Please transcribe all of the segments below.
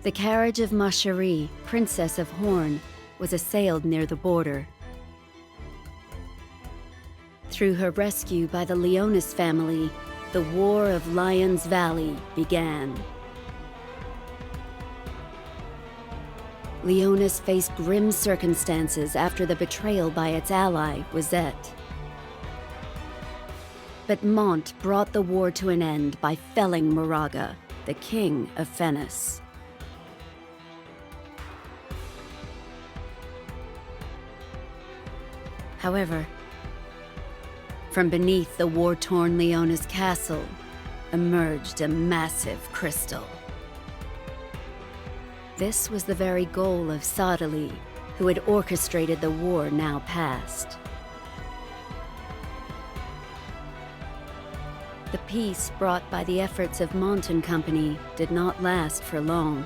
The carriage of Ma Cherie, Princess of Horn, was assailed near the border. Through her rescue by the Leonis family, the War of Lion's Valley began. Leonis faced grim circumstances after the betrayal by its ally, Rosette. But Mont brought the war to an end by felling Moraga, the king of Fennis. However, from beneath the war-torn Leonis castle emerged a massive crystal. This was the very goal of Sadali, who had orchestrated the war now past. The peace brought by the efforts of Mont and Company did not last for long.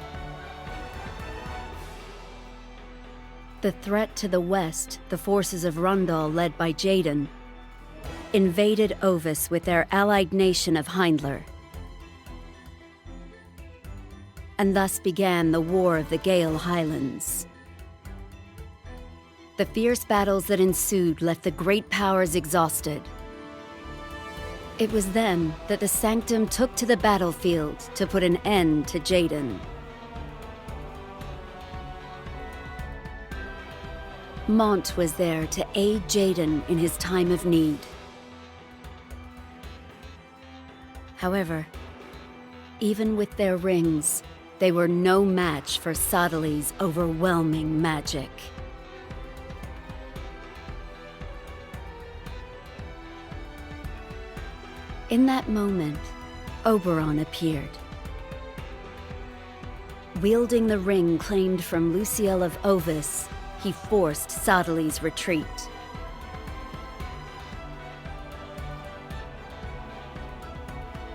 The threat to the west, the forces of Rundal led by Jaden, invaded Ovis with their allied nation of Heindler. And thus began the War of the Gale Highlands. The fierce battles that ensued left the great powers exhausted. It was then that the Sanctum took to the battlefield to put an end to Jaden. Mont was there to aid Jaden in his time of need. However, even with their rings, they were no match for Sadali's overwhelming magic. In that moment, Oberon appeared. Wielding the ring claimed from Luciel of Ovis, he forced Sadali's retreat.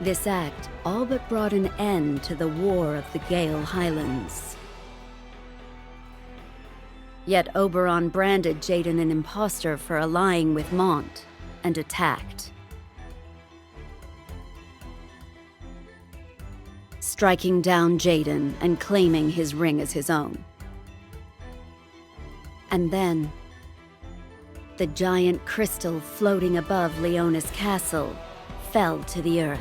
This act all but brought an end to the War of the Gale Highlands. Yet Oberon branded Jaden an impostor for allying with Mont, and attacked. Striking down Jaden and claiming his ring as his own. And then, the giant crystal floating above Leonis Castle fell to the earth.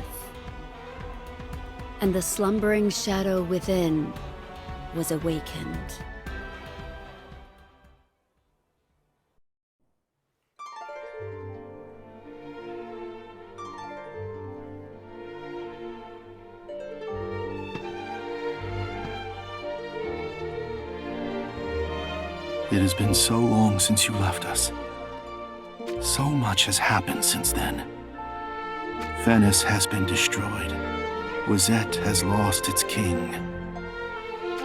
And the slumbering shadow within was awakened. It has been so long since you left us. So much has happened since then. Fennis has been destroyed. Rosette has lost its king.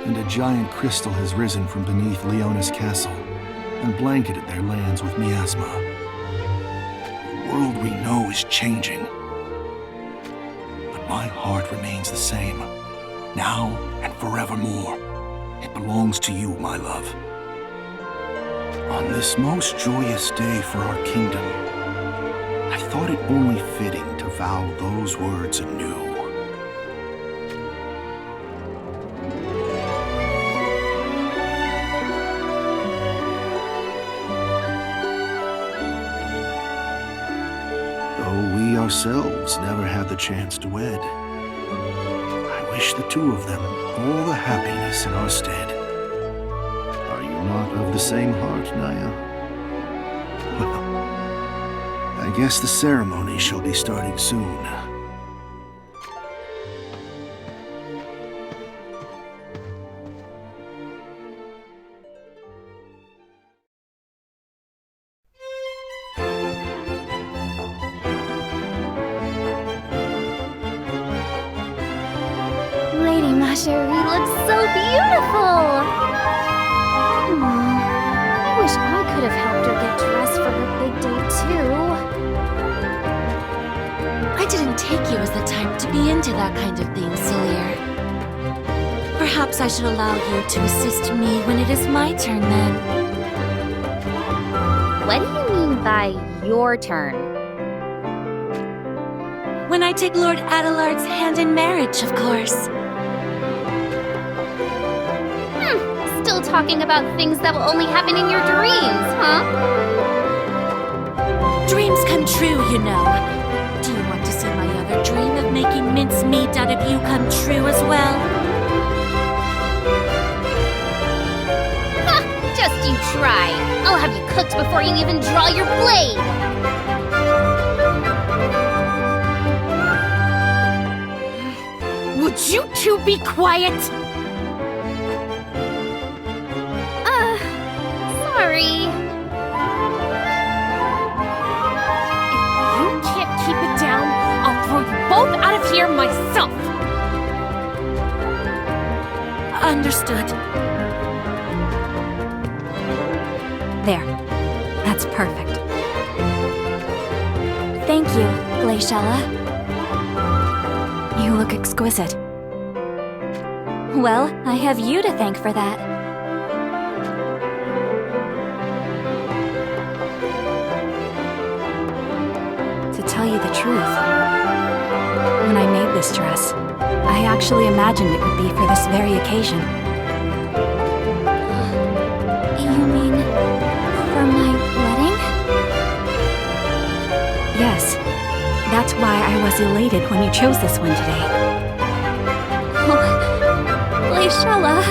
And a giant crystal has risen from beneath Leonis Castle and blanketed their lands with miasma. The world we know is changing. But my heart remains the same, now and forevermore. It belongs to you, my love. On this most joyous day for our kingdom, I thought it only fitting to vow those words anew. Though we ourselves never had the chance to wed, I wish the two of them all the happiness in our stead. Not of the same heart, Naya? Well, I guess the ceremony shall be starting soon. Lady Ma Cherie looks so beautiful! I wish I could have helped her get dressed for her big day, too. I didn't take you as the type to be into that kind of thing, Silier. Perhaps I should allow you to assist me when it is my turn, then. What do you mean by your turn? When I take Lord Adelard's hand in marriage, of course. Still talking about things that will only happen in your dreams, huh? Dreams come true, you know. Do you want to see my other dream of making mincemeat out of you come true as well? Ha! Just you try. I'll have you cooked before you even draw your blade. Would you two be quiet? Sorry. If you can't keep it down, I'll throw you both out of here myself. Understood. There. That's perfect. Thank you, Glaciella. You look exquisite. Well, I have you to thank for that. To tell you the truth, when I made this dress, I actually imagined it would be for this very occasion. You mean for my wedding? Yes. That's why I was elated when you chose this one today. Oh, Glaciella.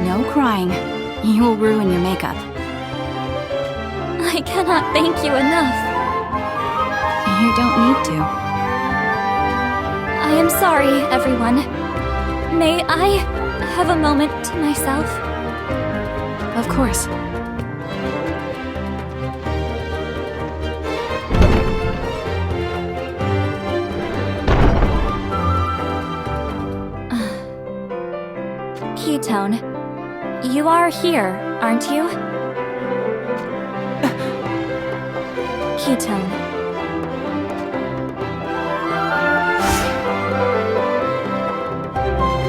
No crying. You will ruin your makeup. I cannot thank you enough. You don't need to. I am sorry, everyone. May I have a moment to myself? Of course. Ketone, you are here, aren't you? Ketone.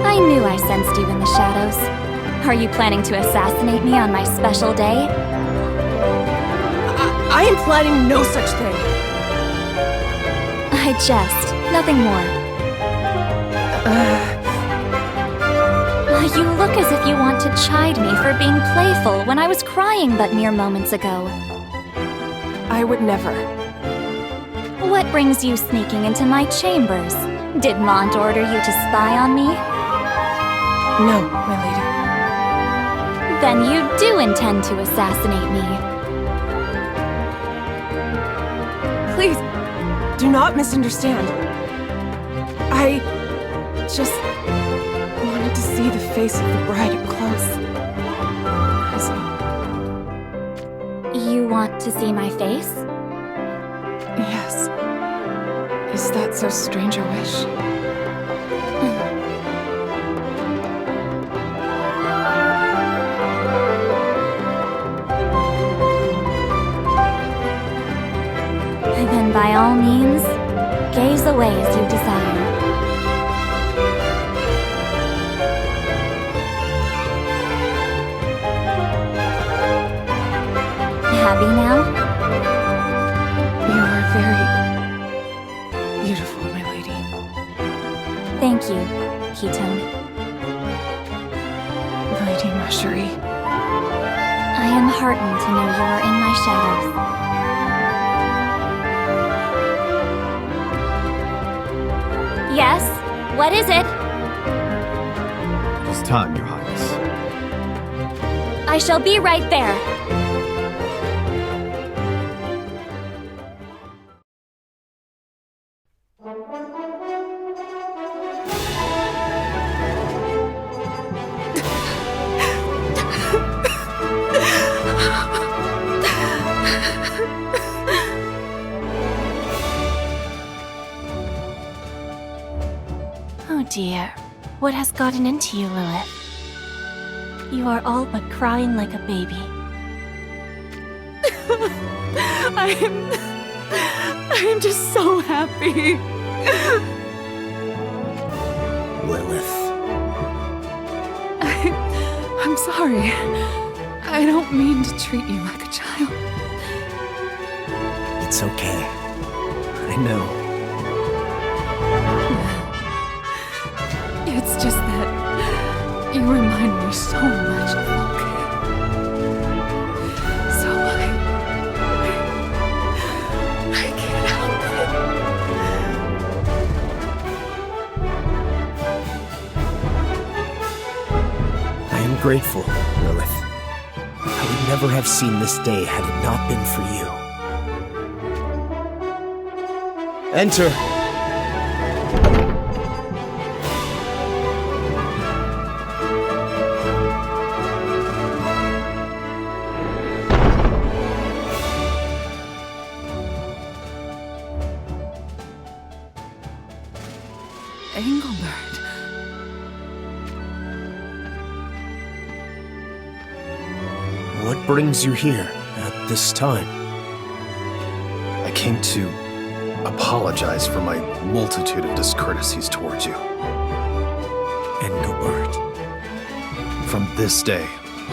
I knew I sensed you in the shadows. Are you planning to assassinate me on my special day? I am planning no such thing. I jest, nothing more. You look as if you want to chide me for being playful when I was crying but mere moments ago. I would never. What brings you sneaking into my chambers? Did Mont order you to spy on me? No, my lady. Then you do intend to assassinate me. Please, do not misunderstand. I just wanted to see the face of the bride up close. That's all. You want to see my face? Yes. Is that so strange a wish? Then by all means, gaze away as you desire. Happy now? You are very beautiful, my lady. Thank you, Ketone. Lady Masherie. I am heartened to know you are in my shadows. Yes? What is it? It is time, Your Highness. I shall be right there. Oh dear. What has gotten into you, Lilith? You are all but crying like a baby. I am just so happy. Lilith. I'm sorry. I don't mean to treat you like a child. It's okay. I know. It's just that you remind me so much of Luke. So I can't help it. I am grateful, Lilith. I would never have seen this day had it not been for you. Enter! Engelbert. What brings you here at this time? I came to apologize for my multitude of discourtesies towards you. Engelbert. From this day,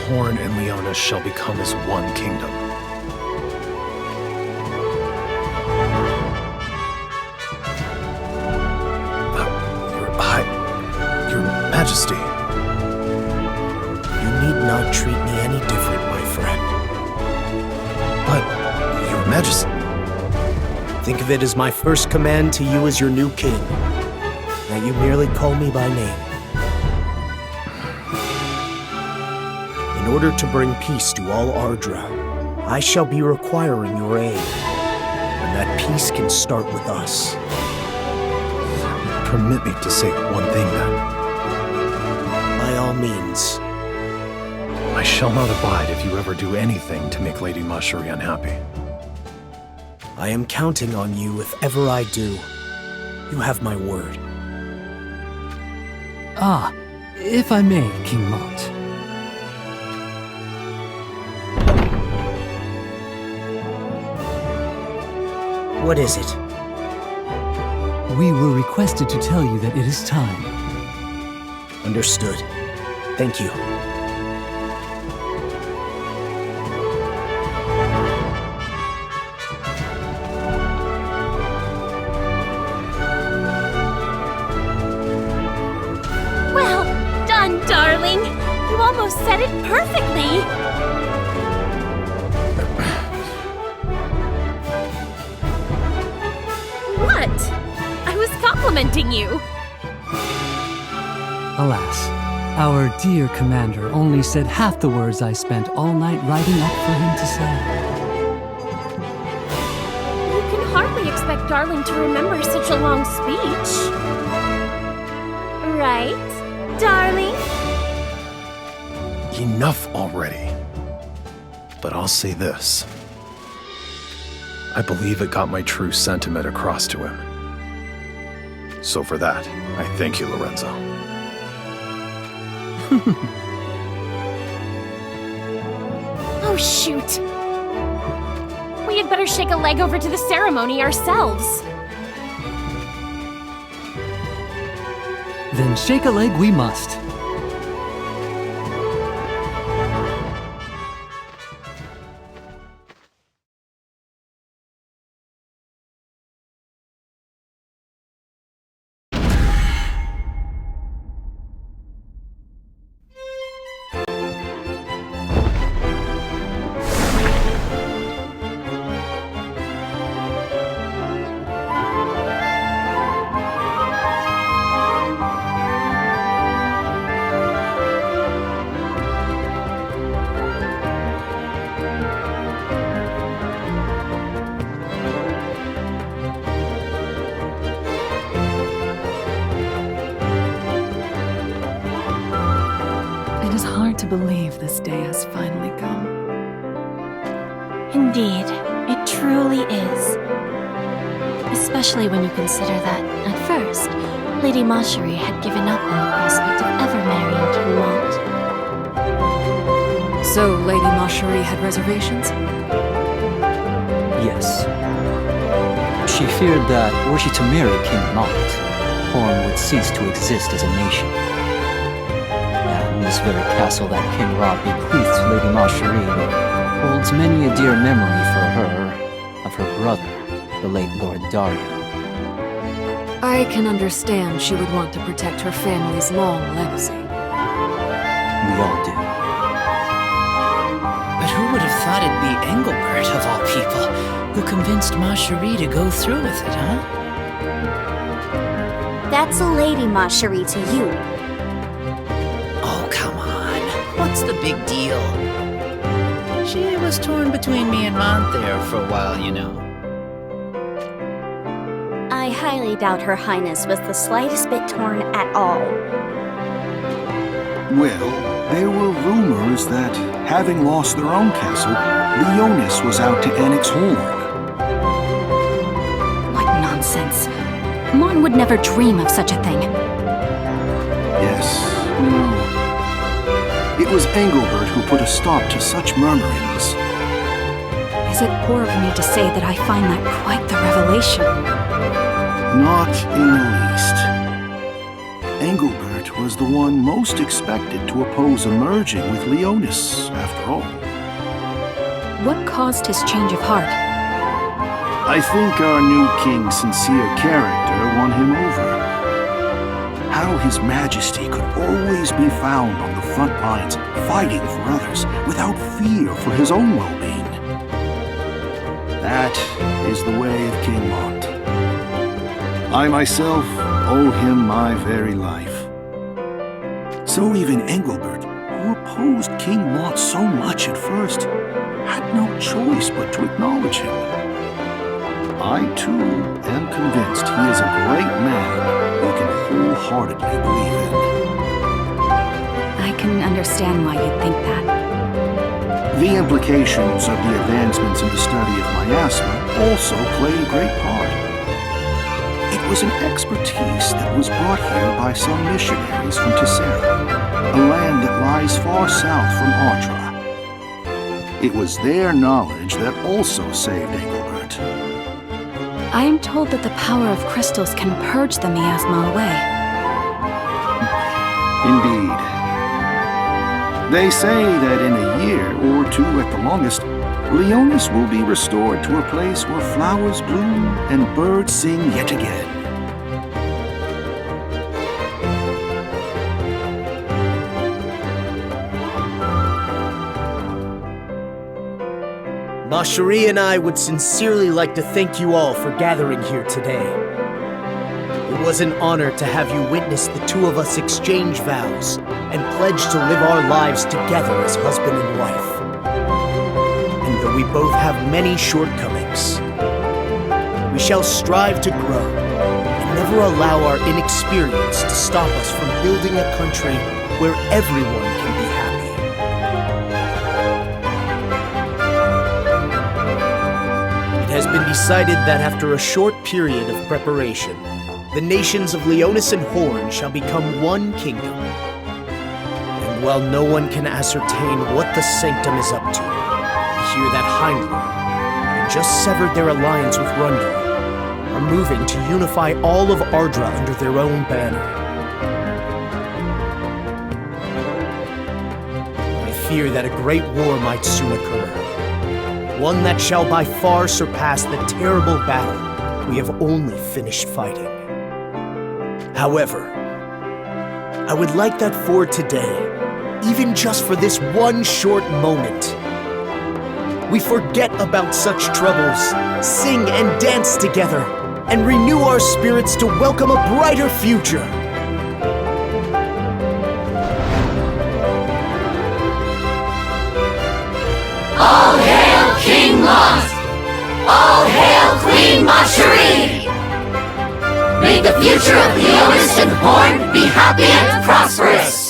Horn and Leona shall become as one kingdom. Your Majesty. You need not treat me any different, my friend. But, Your Majesty. Think of it as my first command to you as your new king. That you merely call me by name. In order to bring peace to all Ardra, I shall be requiring your aid. And that peace can start with us. Permit me to say one thing then. By all means. I shall not abide if you ever do anything to make Lady Marjorie unhappy. I am counting on you if ever I do. You have my word. Ah, if I may, King Mont. What is it? We were requested to tell you that it is time. Understood. Thank you. Well done, darling. You almost said it perfectly. What? I was complimenting you. Alas, our dear commander only said half the words I spent all night writing up for him to say. You can hardly expect darling to remember such a long speech. Right, darling? Enough already. But I'll say this. I believe it got my true sentiment across to him. So for that, I thank you, Lorenzo. Oh, shoot. We had better shake a leg over to the ceremony ourselves. Then shake a leg we must. It is hard to believe this day has finally come. Indeed, it truly is. Especially when you consider that, at first, Lady Marjorie had given up on the prospect of ever marrying King Mont. So, Lady Marjorie had reservations? Yes. She feared that, were she to marry King Mont, Horn would cease to exist as a nation. And this very castle that King Rod bequeathed to Lady Marjorie holds many a dear memory for her of her brother, the late Lord Dario. I can understand she would want to protect her family's long legacy. We all do. But who would have thought it'd be Engelbert, of all people, who convinced Marjorie to go through with it, huh? That's a lady, Ma Cherie, to you. Oh, come on. What's the big deal? She was torn between me and Mont there for a while, you know. I highly doubt Her Highness was the slightest bit torn at all. Well, there were rumors that, having lost their own castle, Leonis was out to annex Horn. What nonsense. Morn would never dream of such a thing. Yes, we know. It was Engelbert who put a stop to such murmurings. Is it poor of me to say that I find that quite the revelation? Not in the least. Engelbert was the one most expected to oppose a merging with Leonis, after all. What caused his change of heart? I think our new king's sincere character won him over. How His Majesty could always be found on the front lines, fighting for others, without fear for his own well-being. That is the way of King Mont. I myself owe him my very life. So even Engelbert, who opposed King Mont so much at first, had no choice but to acknowledge him. I, too, am convinced he is a great man we can wholeheartedly believe in. I can understand why you'd think that. The implications of the advancements in the study of miasma also played a great part. It was an expertise that was brought here by some missionaries from Tessera, a land that lies far south from Ardra. It was their knowledge that also saved Engelbert. I am told that the power of crystals can purge the miasma away. Indeed. They say that in a year or two at the longest, Leonis will be restored to a place where flowers bloom and birds sing yet again. Ma Cherie and I would sincerely like to thank you all for gathering here today. It was an honor to have you witness the two of us exchange vows and pledge to live our lives together as husband and wife. And though we both have many shortcomings, we shall strive to grow and never allow our inexperience to stop us from building a country where everyone can be happy. It has been decided that after a short period of preparation, the nations of Leonis and Horn shall become one kingdom. And while no one can ascertain what the Sanctum is up to, we hear that Heimdall, who just severed their alliance with Rundle, are moving to unify all of Ardra under their own banner. I fear that a great war might soon occur, one that shall by far surpass the terrible battle we have only finished fighting. However, I would like that for today, even just for this one short moment, we forget about such troubles, sing and dance together, and renew our spirits to welcome a brighter future. All hail King Mont! All hail Queen Marjorie! May the future of Leonis and Horn be happy and prosperous!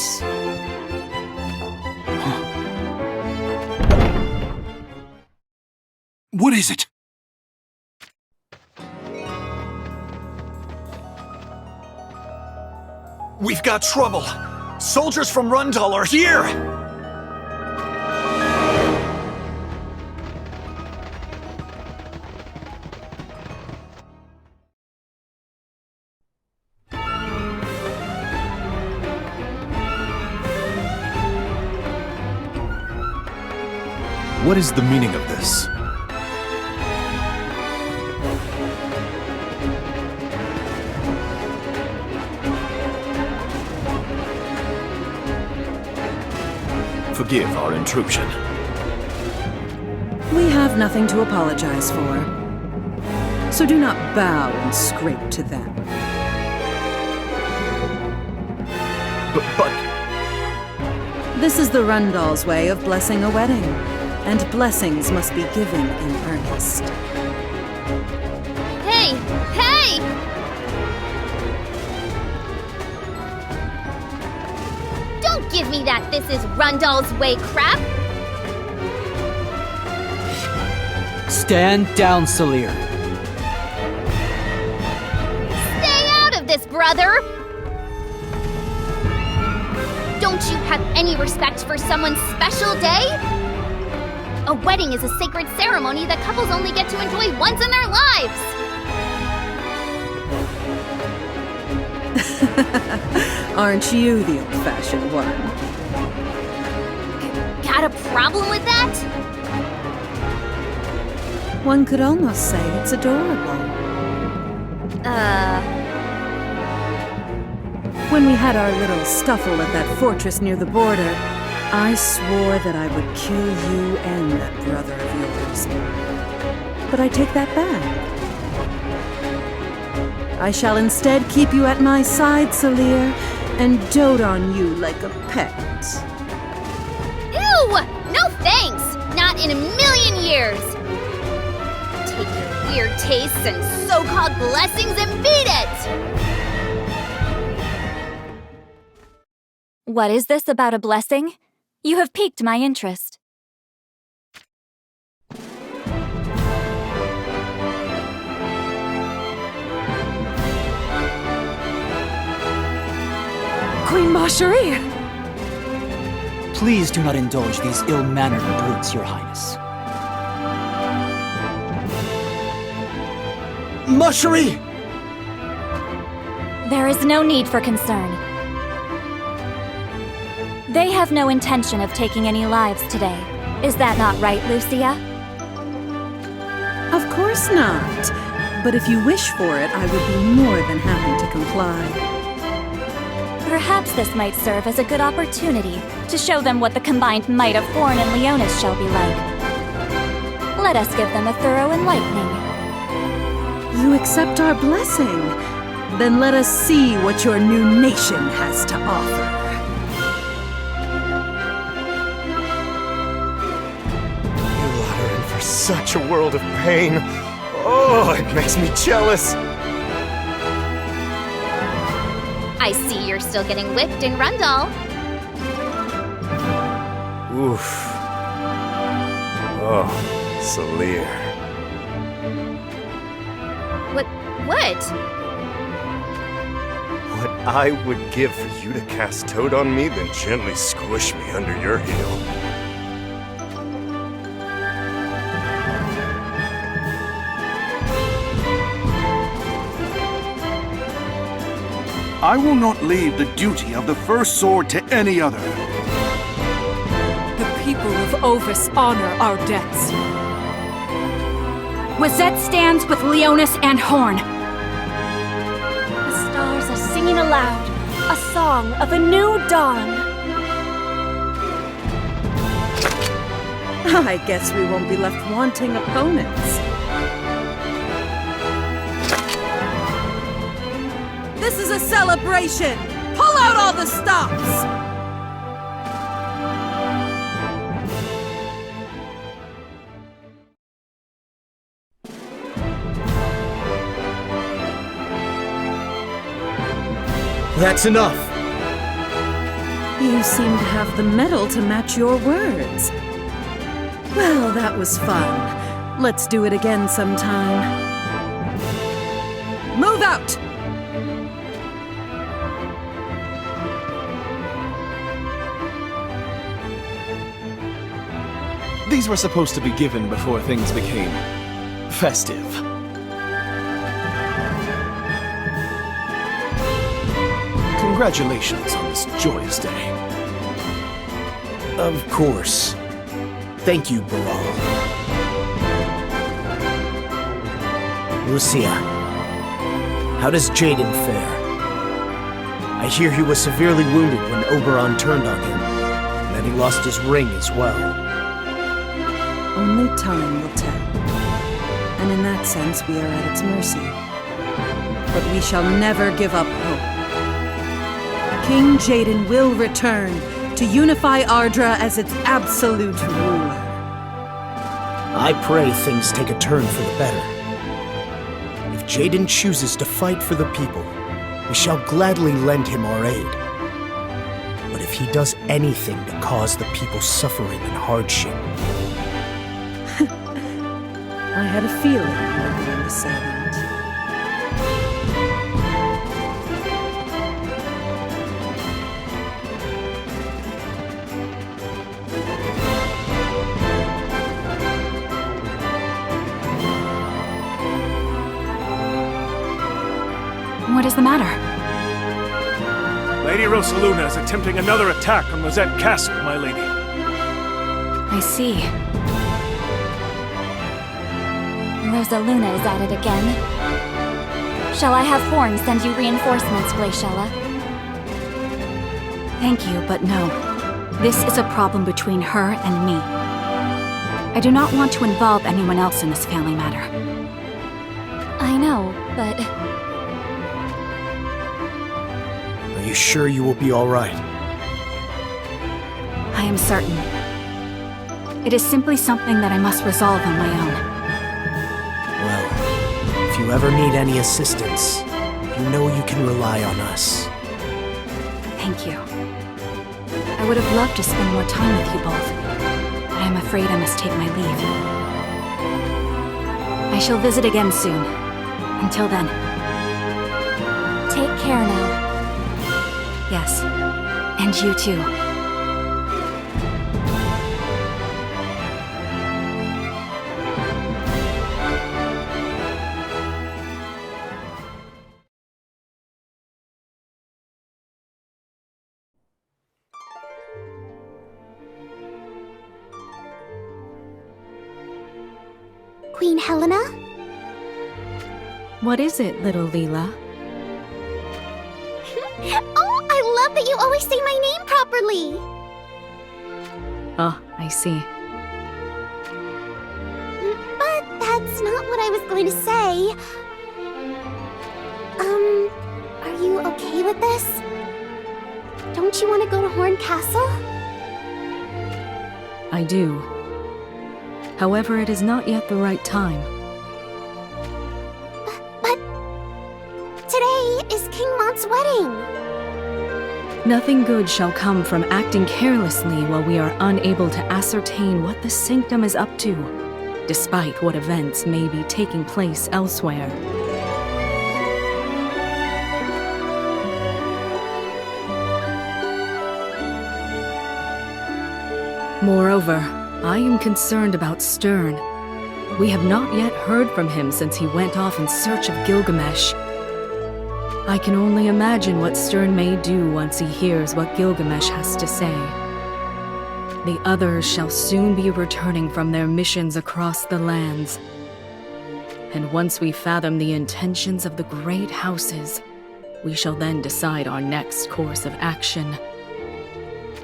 What is it? We've got trouble! Soldiers from Rundal are here! What is the meaning of this? forgive our intrusion. We have nothing to apologize for. So do not bow and scrape to them. But... This is the Rundal's way of blessing a wedding, and blessings must be given in earnest. Hey! Hey! Don't give me that "this is Rundal's way" crap! Stand down, Salir. Stay out of this, brother! Don't you have any respect for someone's special day? A wedding is a sacred ceremony that couples only get to enjoy once in their lives! Aren't you the old-fashioned one? Got a problem with that? One could almost say it's adorable. When we had our little scuffle at that fortress near the border, I swore that I would kill you and that brother of yours. But I take that back. I shall instead keep you at my side, Salir, and dote on you like a pet. Ew! No thanks! Not in a million years! Take your weird tastes and so-called blessings and beat it! What is this about a blessing? You have piqued my interest. Queen Marcherie! Please do not indulge these ill-mannered brutes, Your Highness. Marcherie! There is no need for concern. They have no intention of taking any lives today. Is that not right, Lucia? Of course not. But if you wish for it, I would be more than happy to comply. Perhaps this might serve as a good opportunity to show them what the combined might of Horn and Leonis shall be like. Let us give them a thorough enlightening. You accept our blessing? Then let us see what your new nation has to offer. Such a world of pain. Oh, it makes me jealous. I see you're still getting whipped in Rundal. Oof. Oh, Salir. What? What I would give for you to cast Toad on me, then gently squish me under your heel. I will not leave the duty of the first sword to any other. The people of Ovis honor our debts. Wazette stands with Leonis and Horn. The stars are singing aloud, a song of a new dawn. I guess we won't be left wanting opponents. This is a celebration! Pull out all the stops! That's enough! You seem to have the mettle to match your words. Well, that was fun. Let's do it again sometime. Move out! These were supposed to be given before things became festive. Congratulations on this joyous day. Of course. Thank you, Baral. Lucia, how does Jaden fare? I hear he was severely wounded when Oberon turned on him, and that he lost his ring as well. Only time will tell. And in that sense, we are at its mercy. But we shall never give up hope. King Jaden will return to unify Ardra as its absolute ruler. I pray things take a turn for the better. If Jaden chooses to fight for the people, we shall gladly lend him our aid. But if he does anything to cause the people suffering and hardship... I had a feeling you were going to say that. What is the matter? Lady Rosaluna is attempting another attack on Rosette Castle, my lady. I see. Rosaluna is at it again. Shall I have Horn send you reinforcements, Glaciella? Thank you, but no. This is a problem between her and me. I do not want to involve anyone else in this family matter. I know, but... Are you sure you will be all right? I am certain. It is simply something that I must resolve on my own. Well, if you ever need any assistance, you know you can rely on us. Thank you. I would have loved to spend more time with you both, but I'm afraid I must take my leave. I shall visit again soon. Until then. Take care now. Yes, and you too. Queen Helena? What is it, little Leela? Oh, I love that you always say my name properly! Oh, I see. But that's not what I was going to say. Are you okay with this? Don't you want to go to Horn Castle? I do. However, it is not yet the right time. But... today is King Mont's wedding! Nothing good shall come from acting carelessly while we are unable to ascertain what the Sanctum is up to, despite what events may be taking place elsewhere. Moreover, I am concerned about Stern. We have not yet heard from him since he went off in search of Gilgamesh. I can only imagine what Stern may do once he hears what Gilgamesh has to say. The others shall soon be returning from their missions across the lands. And once we fathom the intentions of the great houses, we shall then decide our next course of action.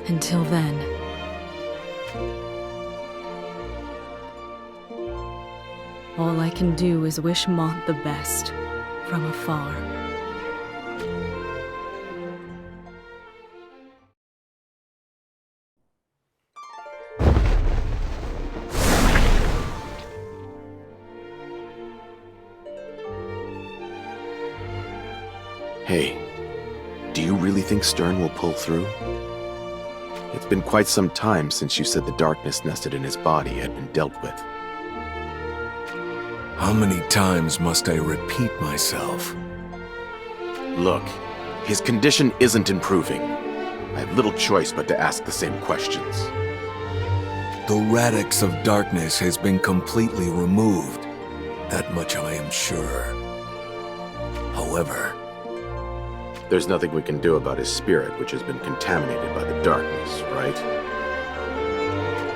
Until then... all I can do is wish Mont the best, from afar. Hey, do you really think Stern will pull through? It's been quite some time since you said the darkness nested in his body had been dealt with. How many times must I repeat myself? Look, his condition isn't improving. I have little choice but to ask the same questions. The radix of darkness has been completely removed. That much I am sure. However... there's nothing we can do about his spirit, which has been contaminated by the darkness, right?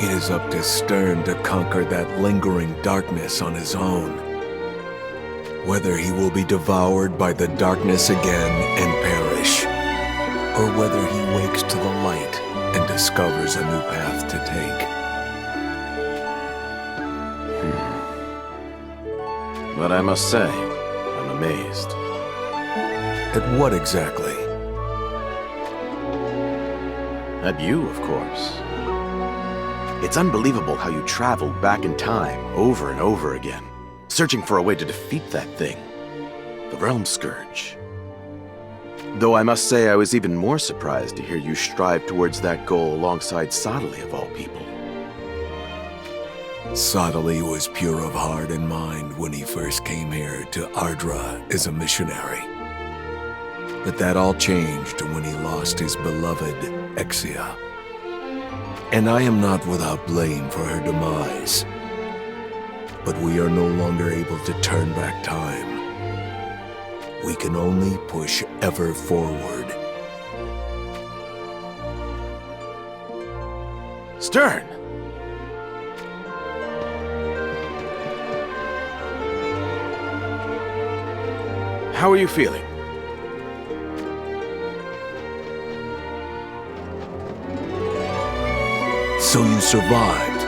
It is up to Stern to conquer that lingering darkness on his own. Whether he will be devoured by the darkness again and perish, or whether he wakes to the light and discovers a new path to take. But I must say, I'm amazed. At what exactly? At you, of course. It's unbelievable how you traveled back in time over and over again, searching for a way to defeat that thing, the Realm Scourge. Though I must say I was even more surprised to hear you strive towards that goal alongside Sodali of all people. Sodali was pure of heart and mind when he first came here to Ardra as a missionary. But that all changed when he lost his beloved Exia. And I am not without blame for her demise. But we are no longer able to turn back time. We can only push ever forward. Stern! How are you feeling? So you survived.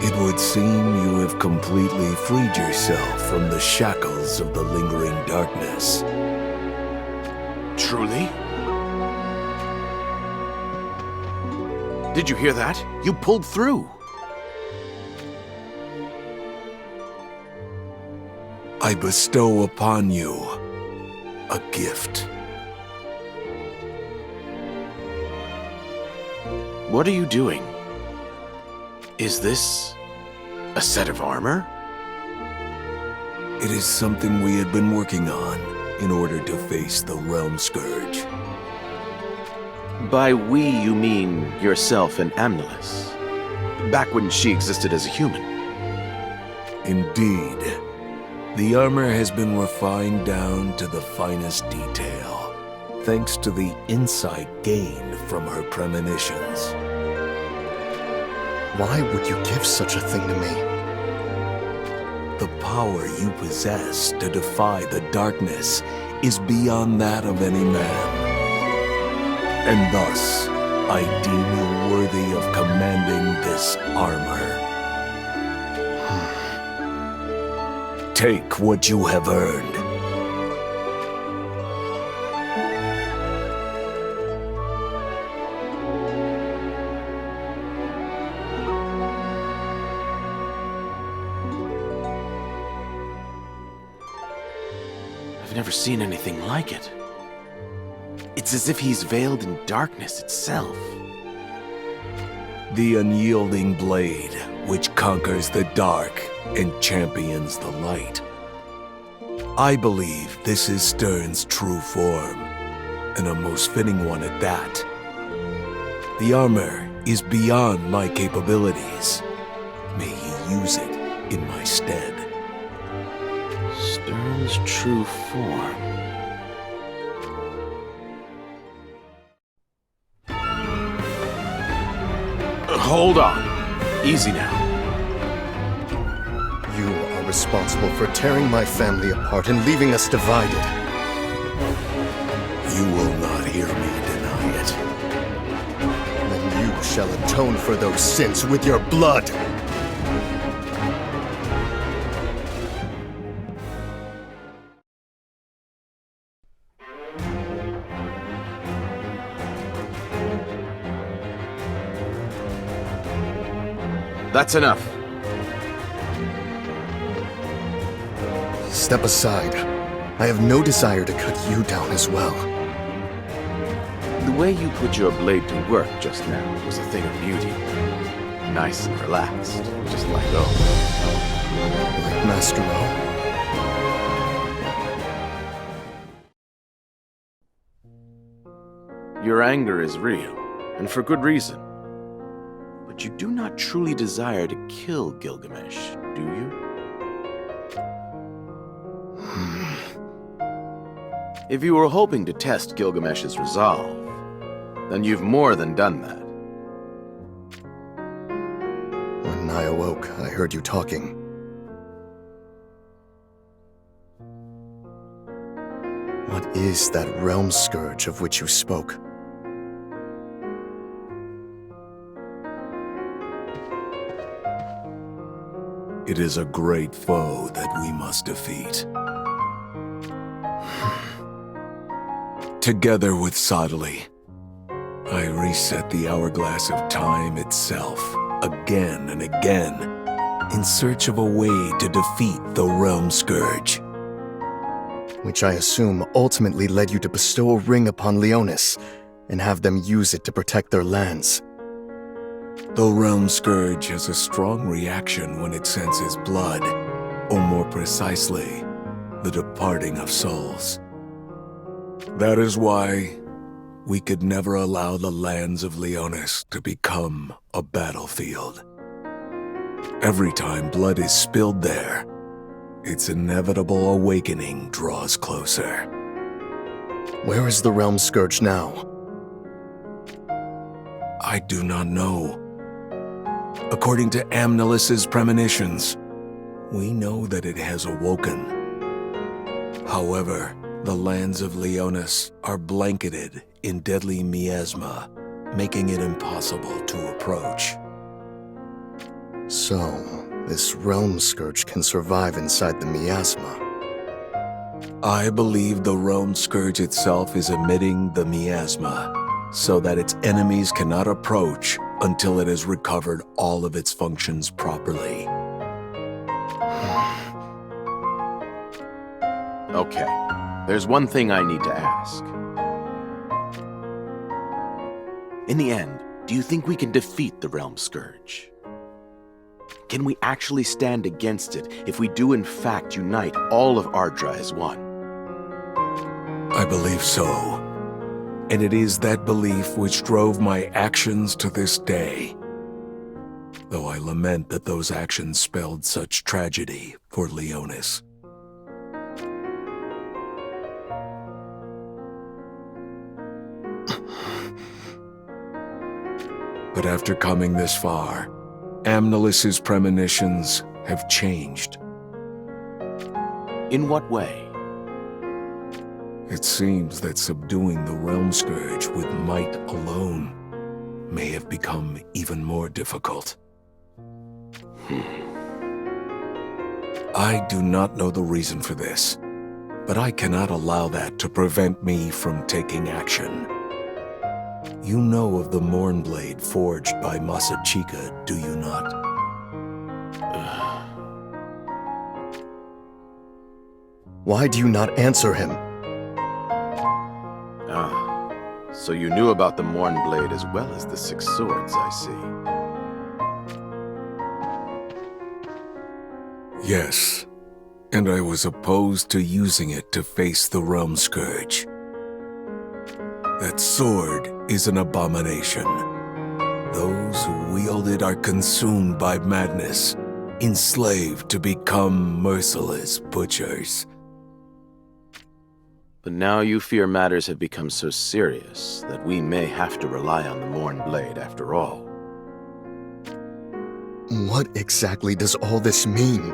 It would seem you have completely freed yourself from the shackles of the lingering darkness. Truly? Did you hear that? You pulled through. I bestow upon you a gift. What are you doing? Is this a set of armor? It is something we had been working on in order to face the Realm Scourge. By we, you mean yourself and Amnelis, back when she existed as a human. Indeed. The armor has been refined down to the finest detail, thanks to the insight gained from her premonitions. Why would you give such a thing to me? The power you possess to defy the darkness is beyond that of any man. And thus, I deem you worthy of commanding this armor. Take what you have earned. I've never seen anything like it. It's as if he's veiled in darkness itself. The unyielding blade, which conquers the dark and champions the light. I believe this is Stern's true form, and a most fitting one at that. The armor is beyond my capabilities. May he use it in my stead. Stern's true form. Hold on. Easy now. You are responsible for tearing my family apart and leaving us divided. You will not hear me deny it. Then you shall atone for those sins with your blood. That's enough. Step aside. I have no desire to cut you down as well. The way you put your blade to work just now was a thing of beauty. Nice and relaxed, just like O. Like Master O? Your anger is real, and for good reason. But you do not truly desire to kill Gilgamesh, do you? If you were hoping to test Gilgamesh's resolve, then you've more than done that. When I awoke, I heard you talking. What is that realm scourge of which you spoke? It is a great foe that we must defeat. Together with Sodley, I reset the hourglass of time itself, again and again, in search of a way to defeat the Realm Scourge. Which I assume ultimately led you to bestow a ring upon Leonis, and have them use it to protect their lands. The Realm Scourge has a strong reaction when it senses blood, or more precisely, the departing of souls. That is why we could never allow the lands of Leonis to become a battlefield. Every time blood is spilled there, its inevitable awakening draws closer. Where is the Realm Scourge now? I do not know. According to Amnelis's premonitions, we know that it has awoken. However, the lands of Leonis are blanketed in deadly miasma, making it impossible to approach. So, this Realm Scourge can survive inside the miasma. I believe the Realm Scourge itself is emitting the miasma, so that its enemies cannot approach until it has recovered all of its functions properly. Okay, there's one thing I need to ask. In the end, do you think we can defeat the Realm Scourge? Can we actually stand against it if we do in fact unite all of Ardra as one? I believe so. And it is that belief which drove my actions to this day. Though I lament that those actions spelled such tragedy for Leonis. But after coming this far, Amnelis's premonitions have changed. In what way? It seems that subduing the Realm Scourge with might alone may have become even more difficult. I do not know the reason for this, but I cannot allow that to prevent me from taking action. You know of the Morn Blade forged by Masachika, do you not? Why do you not answer him? So you knew about the Morn Blade as well as the 6 swords, I see. Yes, and I was opposed to using it to face the Realm Scourge. That sword is an abomination. Those who wield it are consumed by madness, enslaved to become merciless butchers. But now you fear matters have become so serious that we may have to rely on the Morn Blade after all. What exactly does all this mean?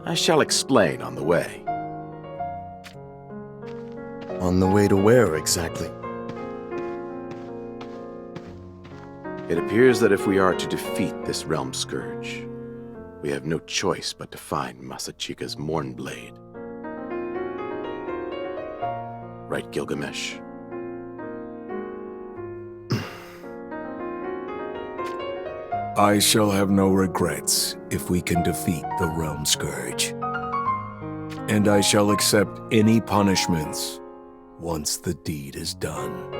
I shall explain on the way. On the way to where exactly? It appears that if we are to defeat this Realm Scourge, we have no choice but to find Masachika's Morn Blade. Right, Gilgamesh? I shall have no regrets if we can defeat the Realm Scourge. And I shall accept any punishments once the deed is done.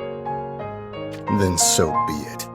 Then so be it.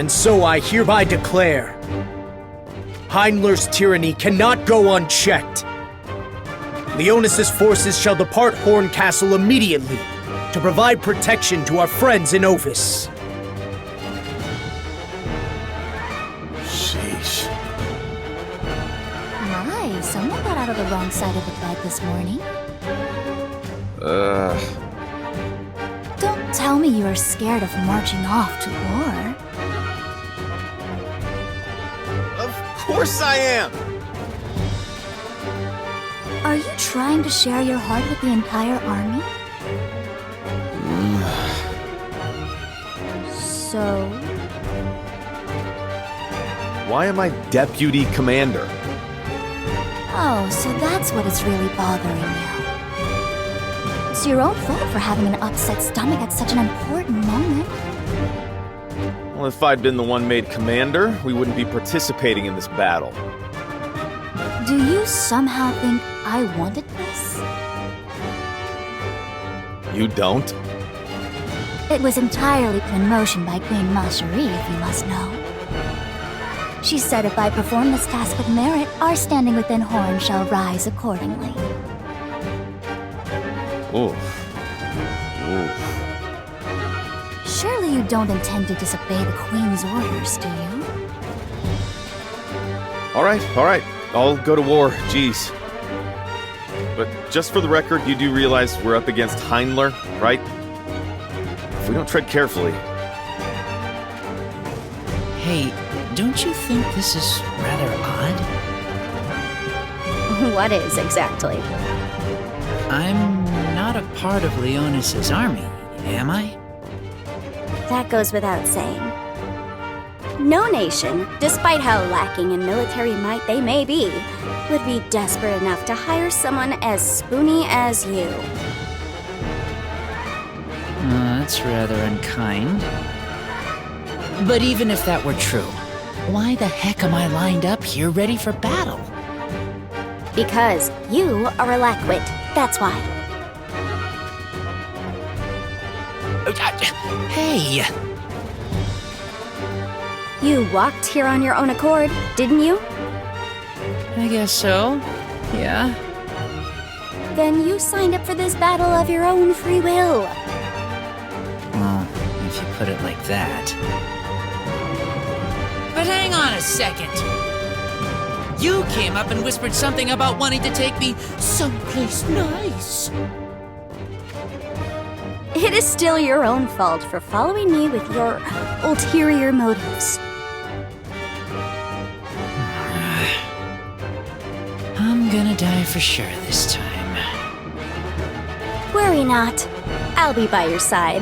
And so I hereby declare, Heinler's tyranny cannot go unchecked. Leonis' forces shall depart Horn Castle immediately to provide protection to our friends in Ovis. Sheesh. My, someone got out of the wrong side of the bed this morning. Don't tell me you are scared of marching off to war. Of course I am! Are you trying to share your heart with the entire army? So... Why am I deputy commander? Oh, so that's what is really bothering you. It's your own fault for having an upset stomach at such an important moment. Well, if I'd been the one made commander, we wouldn't be participating in this battle. Do you somehow think I wanted this? You don't? It was entirely put in motion by Queen Macherie, if you must know. She said if I perform this task with merit, our standing within Horn shall rise accordingly. Oof. Oof. Surely you don't intend to disobey the Queen's orders, do you? All right. I'll go to war, jeez. But just for the record, you do realize we're up against Heinler, right? If we don't tread carefully... Hey, don't you think this is rather odd? What is, exactly? I'm not a part of Leonis' army, am I? That goes without saying. No nation, despite how lacking in military might they may be, would be desperate enough to hire someone as spoony as you. That's rather unkind. But even if that were true, why the heck am I lined up here ready for battle? Because you are a lackwit, that's why. Hey! You walked here on your own accord, didn't you? I guess so, yeah. Then you signed up for this battle of your own free will. Well, if you put it like that. But hang on a second! You came up and whispered something about wanting to take me someplace nice. It is still your own fault for following me with your ulterior motives. I'm gonna die for sure this time. Worry not. I'll be by your side.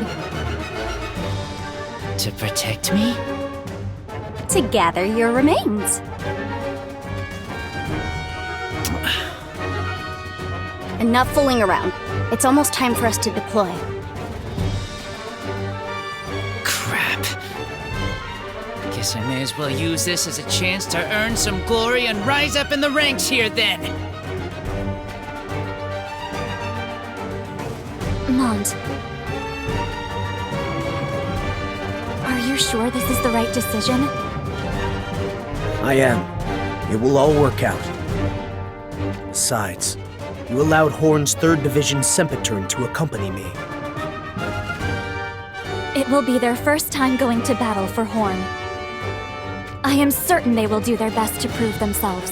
To protect me? To gather your remains. Enough fooling around. It's almost time for us to deploy. Crap. Guess I may as well use this as a chance to earn some glory and rise up in the ranks here then. Mont. Are you sure this is the right decision? I am. It will all work out. Besides, you allowed Horn's 3rd Division Sempitern to accompany me. It will be their first time going to battle for Horn. I am certain they will do their best to prove themselves.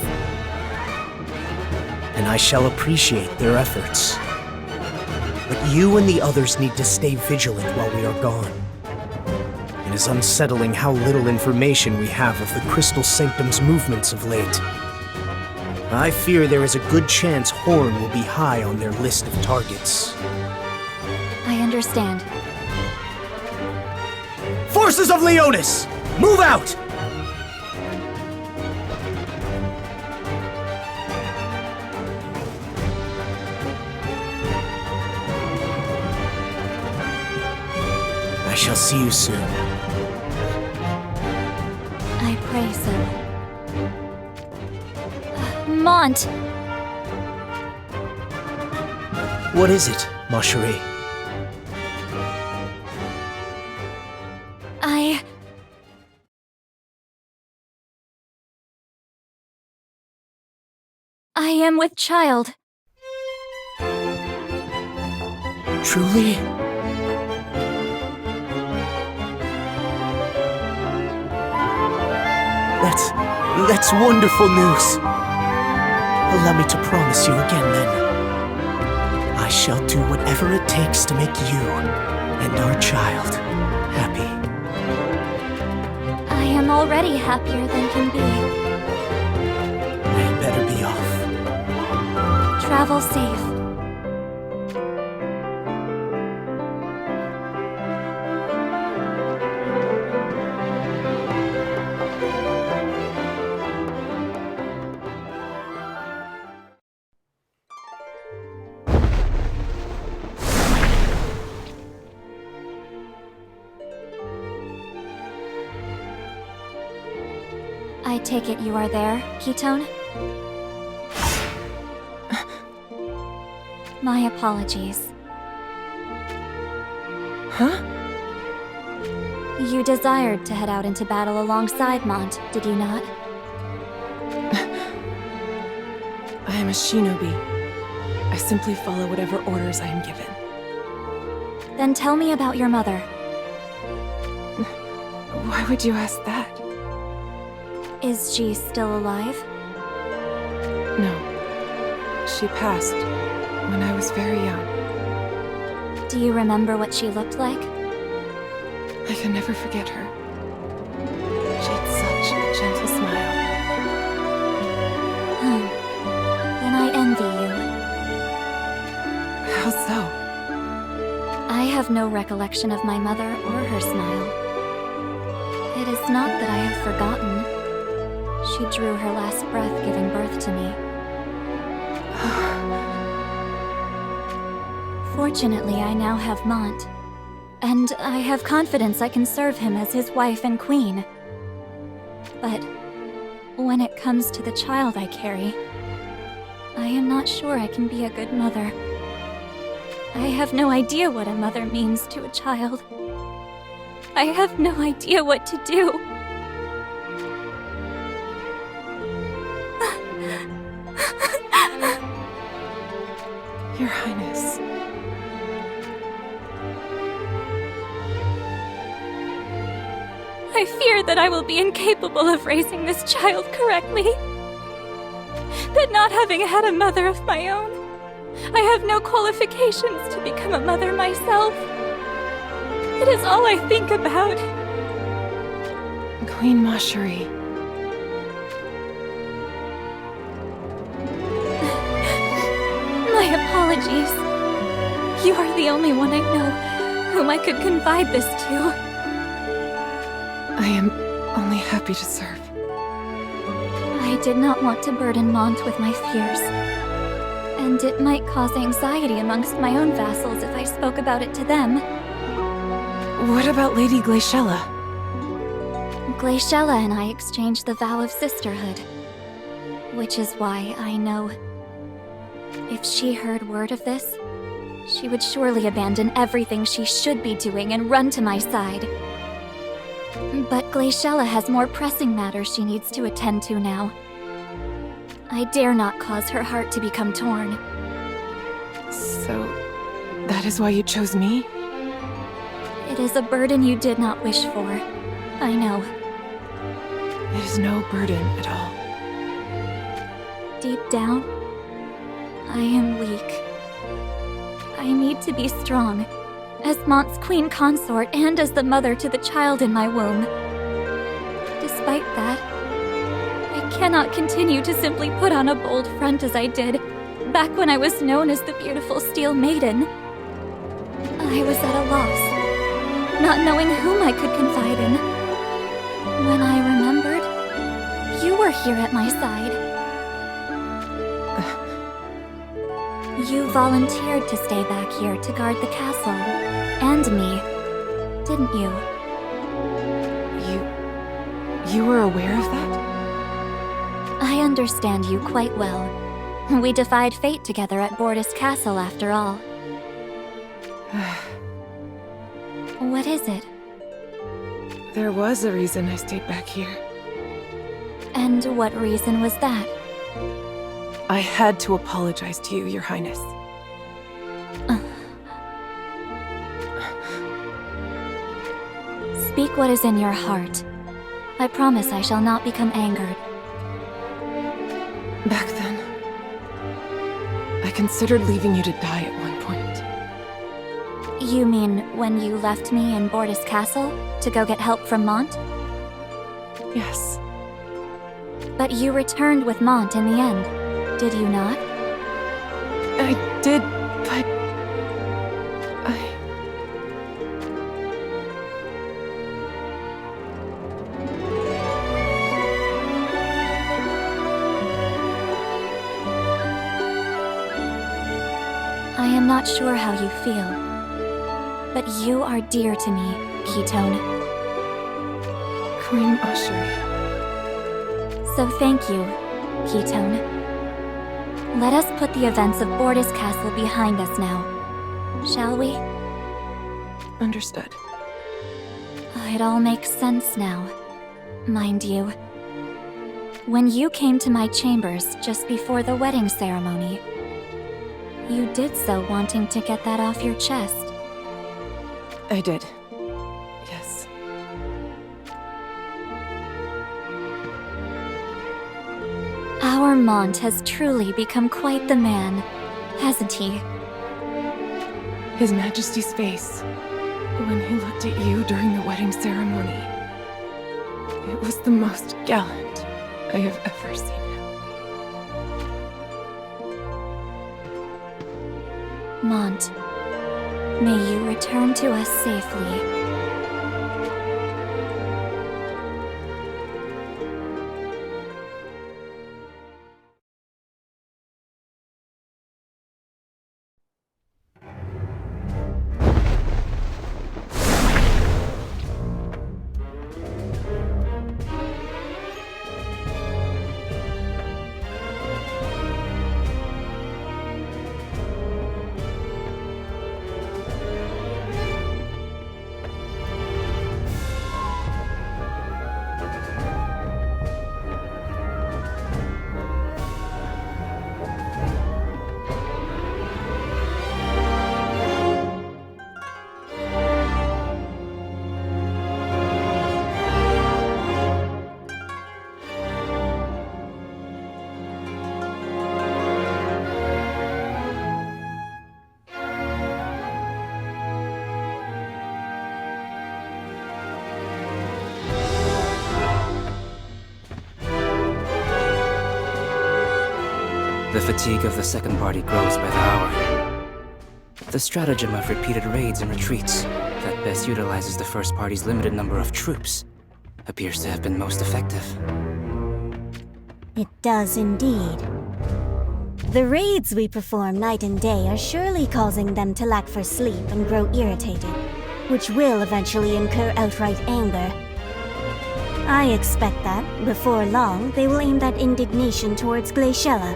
And I shall appreciate their efforts. But you and the others need to stay vigilant while we are gone. It is unsettling how little information we have of the Crystal Sanctum's movements of late. I fear there is a good chance Horn will be high on their list of targets. I understand. Forces of Leonis! Move out! I shall see you soon. I pray so. Mont! What is it, Macherie? I am with child. Truly? That's wonderful news. Allow me to promise you again, then. I shall do whatever it takes to make you and our child happy. I am already happier than can be. I had better be off. Travel safe. I take it you are there, Ketone? My apologies. Huh? You desired to head out into battle alongside Mont, did you not? I am a shinobi. I simply follow whatever orders I am given. Then tell me about your mother. Why would you ask that? Is she still alive? No. She passed when I was very young. Do you remember what she looked like? I can never forget her. She had such a gentle smile. Then I envy you. How so? I have no recollection of my mother or her smile. It is not that I have forgotten. She drew her last breath giving birth to me. Fortunately, I now have Mont, and I have confidence I can serve him as his wife and queen. But when it comes to the child I carry, I am not sure I can be a good mother. I have no idea what a mother means to a child. I have no idea what to do. Your Highness. I fear that I will be incapable of raising this child correctly. That not having had a mother of my own, I have no qualifications to become a mother myself. It is all I think about. Queen Mashuri. My apologies. You are the only one I know whom I could confide this to. I am only happy to serve. I did not want to burden Mont with my fears. And it might cause anxiety amongst my own vassals if I spoke about it to them. What about Lady Glaciella? Glaciella and I exchanged the vow of sisterhood. Which is why I know if she heard word of this, she would surely abandon everything she should be doing and run to my side. But Glaciella has more pressing matters she needs to attend to now. I dare not cause her heart to become torn. So, that is why you chose me? It is a burden you did not wish for. I know. It is no burden at all. Deep down, I am weak. I need to be strong, as Mont's queen consort and as the mother to the child in my womb. Despite that, I cannot continue to simply put on a bold front as I did back when I was known as the beautiful Steel Maiden. I was at a loss, not knowing whom I could confide in. When I remembered, you were here at my side. You volunteered to stay back here to guard the castle, and me, didn't you? You were aware of that? I understand you quite well. We defied fate together at Bordis Castle, after all. What is it? There was a reason I stayed back here. And what reason was that? I had to apologize to you, Your Highness. Speak what is in your heart. I promise I shall not become angered. Back then, I considered leaving you to die at one point. You mean when you left me in Bortus Castle to go get help from Mont? Yes. But you returned with Mont in the end, did you not? I did, but... I am not sure how you feel, but you are dear to me, Ketone. Queen Asheri. So thank you, Ketone. Let us put the events of Bortus Castle behind us now, shall we? Understood. It all makes sense now, mind you. When you came to my chambers just before the wedding ceremony, you did so wanting to get that off your chest. I did. Yes. Our Mont has truly become quite the man, hasn't he? His Majesty's face, when he looked at you during the wedding ceremony, it was the most gallant I have ever seen him. Mont, may you return to us safely. The fatigue of the second party grows by the hour. The stratagem of repeated raids and retreats that best utilizes the first party's limited number of troops appears to have been most effective. It does indeed. The raids we perform night and day are surely causing them to lack for sleep and grow irritated, which will eventually incur outright anger. I expect that, before long, they will aim that indignation towards Glaciella.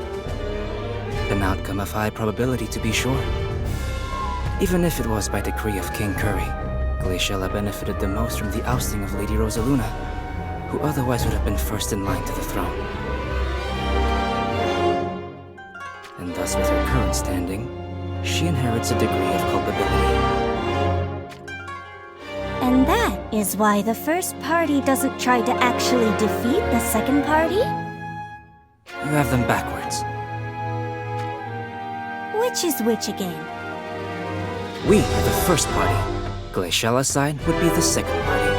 An outcome of high probability, to be sure. Even if it was by decree of King Curry, Glaciella benefited the most from the ousting of Lady Rosaluna, who otherwise would have been first in line to the throne. And thus, with her current standing, she inherits a degree of culpability. And that is why the first party doesn't try to actually defeat the second party? You have them backwards. Which is which again? We are the first party. Glacialla's side would be the second party.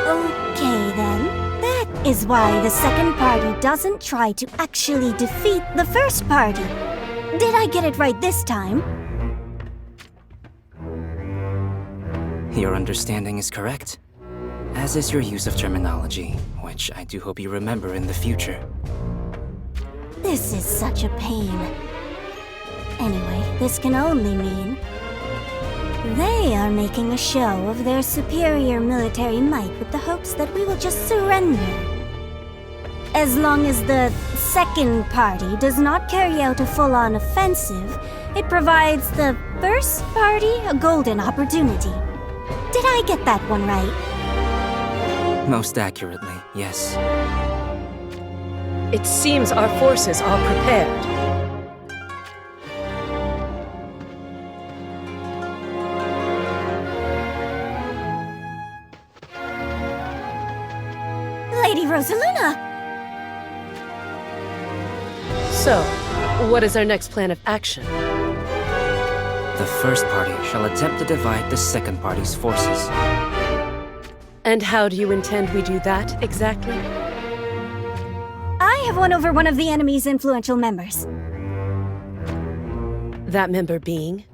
Okay then. That is why the second party doesn't try to actually defeat the first party. Did I get it right this time? Your understanding is correct, as is your use of terminology, which I do hope you remember in the future. This is such a pain. Anyway, this can only mean they are making a show of their superior military might with the hopes that we will just surrender. As long as the second party does not carry out a full-on offensive, it provides the first party a golden opportunity. Did I get that one right? Most accurately, yes. It seems our forces are prepared. Lady Rosaluna! So, what is our next plan of action? The first party shall attempt to divide the second party's forces. And how do you intend we do that, exactly? I have won over one of the enemy's influential members. That member being?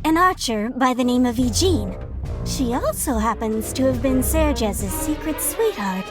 An archer by the name of Eugene. She also happens to have been Sergez's secret sweetheart.